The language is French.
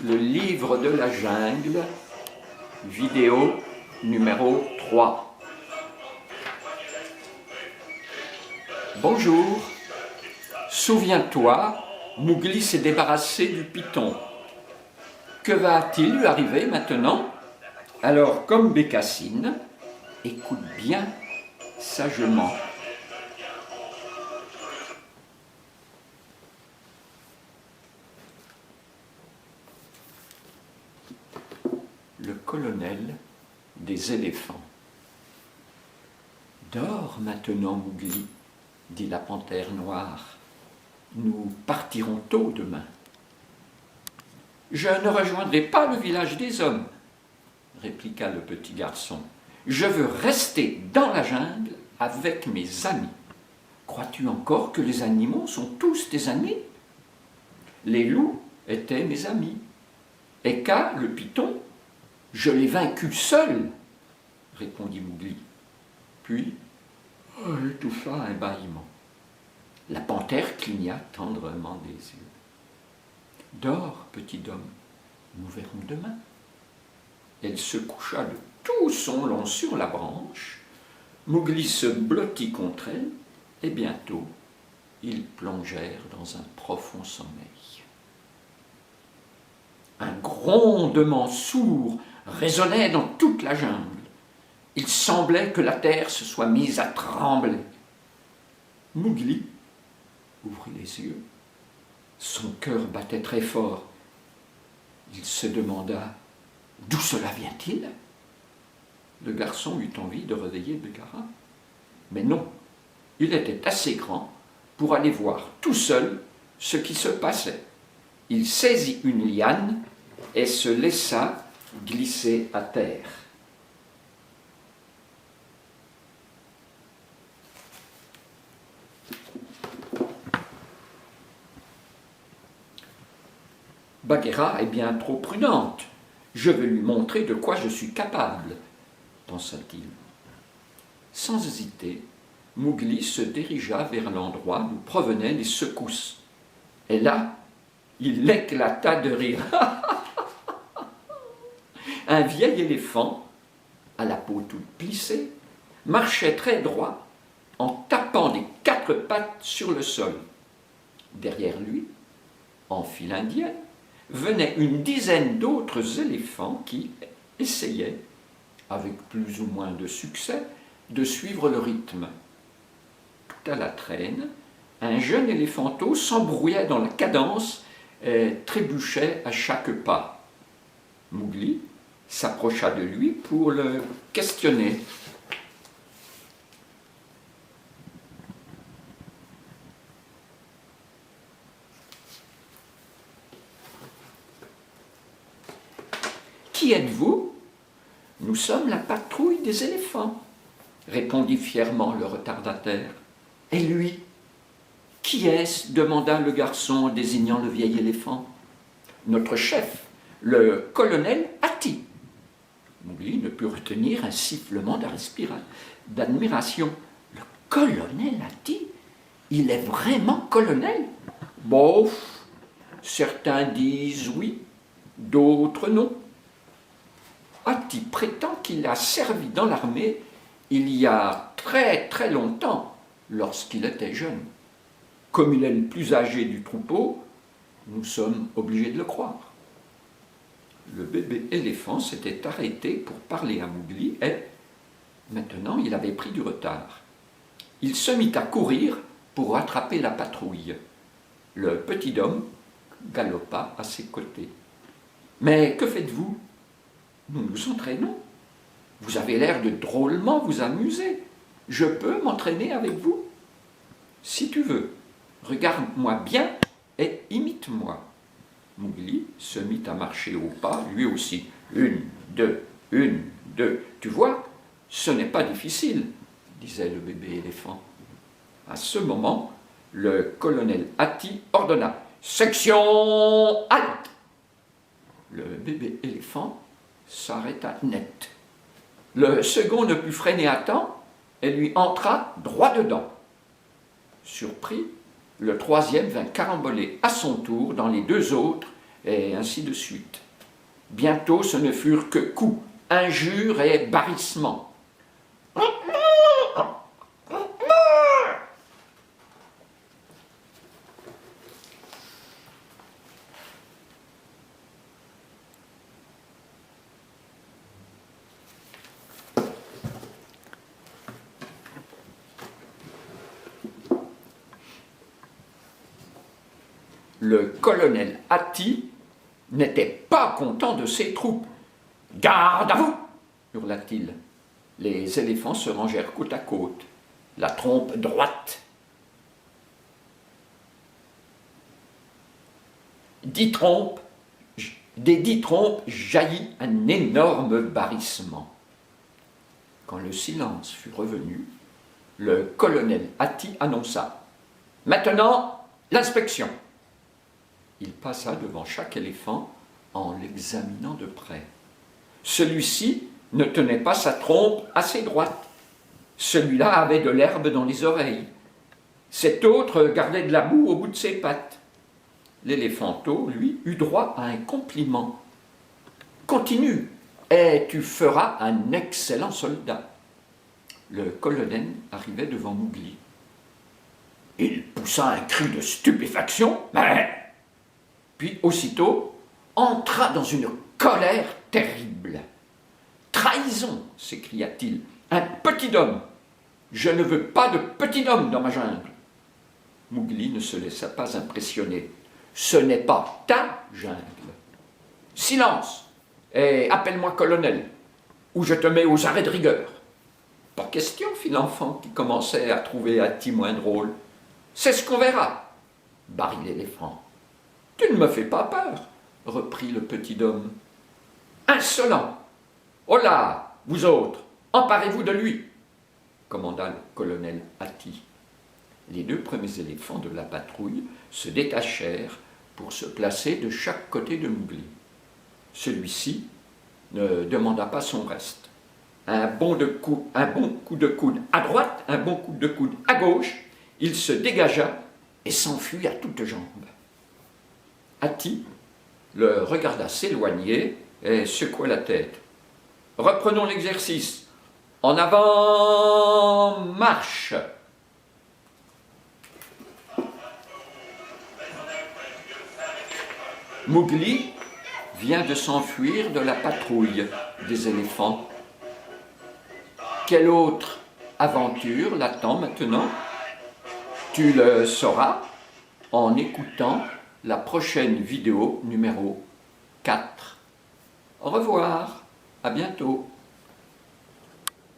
Le livre de la jungle, vidéo numéro 3. Bonjour, souviens-toi, Mowgli s'est débarrassé du python. Que va-t-il lui arriver maintenant? Alors, comme Bécassine, écoute bien sagement. Le colonel des éléphants. Dors maintenant, Mowgli, dit la panthère noire. Nous partirons tôt demain. Je ne rejoindrai pas le village des hommes, répliqua le petit garçon. Je veux rester dans la jungle avec mes amis. Crois-tu encore que les animaux sont tous tes amis? Les loups étaient mes amis. Eka, le python, je l'ai vaincu seul, répondit Mowgli. Puis, il étouffa un bâillement. La panthère cligna tendrement des yeux. Dors, petit homme, nous verrons demain. Elle se coucha de tout son long sur la branche. Mowgli se blottit contre elle, et bientôt, ils plongèrent dans un profond sommeil. Un grondement sourd résonnait dans toute la jungle. Il semblait que la terre se soit mise à trembler. Mowgli ouvrit les yeux. Son cœur battait très fort. Il se demanda d'où cela vient-il. Le garçon eut envie de réveiller Bagheera. Mais non, il était assez grand pour aller voir tout seul ce qui se passait. Il saisit une liane et se laissa glisser à terre. Bagheera est bien trop prudente. Je vais lui montrer de quoi je suis capable, pensa-t-il. Sans hésiter, Mowgli se dirigea vers l'endroit d'où provenaient les secousses. Et là, il éclata de rire. Un vieil éléphant, à la peau toute plissée, marchait très droit en tapant des 4 pattes sur le sol. Derrière lui, en file indienne, venaient une dizaine d'autres éléphants qui essayaient, avec plus ou moins de succès, de suivre le rythme. Tout à la traîne, un jeune éléphanteau s'embrouillait dans la cadence et trébuchait à chaque pas. Mowgli s'approcha de lui pour le questionner. Qui êtes-vous? Nous sommes la patrouille des éléphants, répondit fièrement le retardataire. Et lui? Qui est-ce? Demanda le garçon en désignant le vieil éléphant. Notre chef, le colonel Hati. Mowgli ne put retenir un sifflement d'admiration. Le colonel Hati? Il est vraiment colonel? Bof, certains disent oui, d'autres non. Hati prétend qu'il a servi dans l'armée il y a très très longtemps, lorsqu'il était jeune. Comme il est le plus âgé du troupeau, nous sommes obligés de le croire. Le bébé éléphant s'était arrêté pour parler à Mowgli et, maintenant, il avait pris du retard. Il se mit à courir pour rattraper la patrouille. Le petit homme galopa à ses côtés. « Mais que faites-vous? Nous nous entraînons. Vous avez l'air de drôlement vous amuser. Je peux m'entraîner avec vous? Si tu veux, regarde-moi bien et imite-moi. » Mowgli se mit à marcher au pas, lui aussi. 1, 2, 1, 2. Tu vois, ce n'est pas difficile, disait le bébé éléphant. À ce moment, le colonel Hati ordonna « Section halte !» Le bébé éléphant s'arrêta net. Le second ne put freiner à temps et lui entra droit dedans. Surpris, le troisième vint caramboler à son tour dans les 2 autres et ainsi de suite. Bientôt, ce ne furent que coups, injures et barrissements. Le colonel Hattie n'était pas content de ses troupes. « Garde à vous !» hurla-t-il. Les éléphants se rangèrent côte à côte, la trompe droite. Des 10 trompes jaillit un énorme barrissement. Quand le silence fut revenu, le colonel Hattie annonça « Maintenant, l'inspection !» Il passa devant chaque éléphant en l'examinant de près. Celui-ci ne tenait pas sa trompe assez droite. Celui-là avait de l'herbe dans les oreilles. Cet autre gardait de la boue au bout de ses pattes. L'éléphanteau, lui, eut droit à un compliment. « Continue, et tu feras un excellent soldat. » Le colonel arrivait devant Mowgli. Il poussa un cri de stupéfaction, mais... Puis aussitôt, entra dans une colère terrible. « Trahison !» s'écria-t-il. « Un petit homme ! Je ne veux pas de petit homme dans ma jungle !» Mowgli ne se laissa pas impressionner. « Ce n'est pas ta jungle. Silence, et appelle-moi colonel, ou je te mets aux arrêts de rigueur. » « Pas question, fit l'enfant qui commençait à trouver Hattie moins drôle. « C'est ce qu'on verra, » barrit l'éléphant. « Tu ne me fais pas peur, » reprit le petit homme. « Insolent! Holà, vous autres, emparez-vous de lui, » commanda le colonel Hattie. Les 2 premiers éléphants de la patrouille se détachèrent pour se placer de chaque côté de Mowgli. Celui-ci ne demanda pas son reste. Un bon coup de coude à droite, un bon coup de coude à gauche, il se dégagea et s'enfuit à toutes jambes. Hattie le regarda s'éloigner et secoua la tête. « Reprenons l'exercice. En avant, marche !» Mowgli vient de s'enfuir de la patrouille des éléphants. Quelle autre aventure l'attend maintenant? Tu le sauras en écoutant la prochaine vidéo numéro 4. Au revoir, à bientôt.